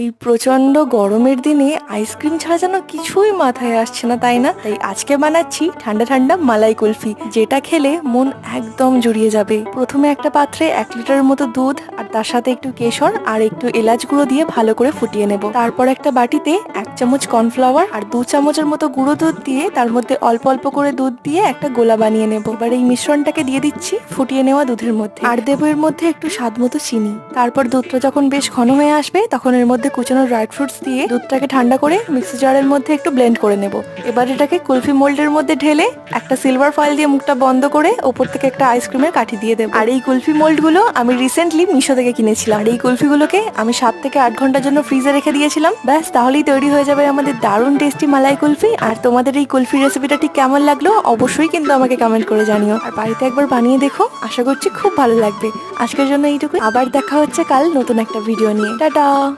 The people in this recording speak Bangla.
এই প্রচন্ড গরমের দিনে আইসক্রিম ছাড়া যেন কিছুই মাথায় আসছে না, তাই না? তাই আজকে বানাচ্ছি ঠান্ডা ঠান্ডা মালাই কুলফি, যেটা খেলে মন একদম জুড়িয়ে যাবে। প্রথমে একটা পাত্রে 1 লিটারের মতো দুধ আর তার সাথে একটু কেশর আর একটু এলাচ গুঁড়ো দিয়ে ভালো করে ফুটিয়ে নেব। তারপর একটা বাটিতে 1 চামচ কর্নফ্লাওয়ার আর 2 চামচের মতো গুঁড়ো দুধ দিয়ে তার মধ্যে অল্প অল্প করে দুধ দিয়ে একটা গোলা বানিয়ে নেব। এবার এই মিশ্রণটাকে দিয়ে দিচ্ছি ফুটিয়ে নেওয়া দুধের মধ্যে, আর দেবো এর মধ্যে একটু স্বাদ মতো চিনি। তারপর দুধটা যখন বেশ ঘন হয়ে আসবে তখন এর মধ্যে কুচানো ড্রাই ফ্রুটস দিয়ে দুধটাকে ঠান্ডা করে মিক্সি জারের মধ্যে একটু ব্লেন্ড করে নেব। এবার এটাকে কুলফি মোল্ডের মধ্যে ঢেলে একটা সিলভার ফয়েল দিয়ে মুখটা বন্ধ করে ওপর থেকে একটা আইসক্রিমের কাঠি দিয়ে দেবো। আর এই কুলফি মোল্ড গুলো আমি রিসেন্টলি মিশো থেকে কিনেছিলাম। আর এই কুলফি গুলোকে আমি 7 থেকে 8 ঘন্টার জন্য ফ্রিজে রেখে দিয়েছিলাম। ব্যাস তাহলেই তৈরি হয়ে যাবে আমাদের দারুণ টেস্টি মালাই কুলফি। আর তোমাদের এই কুলফি রেসিপিটা ঠিক কেমন লাগলো অবশ্যই কিন্তু আমাকে কমেন্ট করে জানিও, আর বাড়িতে একবার বানিয়ে দেখো, আশা করছি খুব ভালো লাগবে। আজকের জন্য এইটুকু, আবার দেখা হচ্ছে কাল নতুন একটা ভিডিও নিয়ে। টাটা।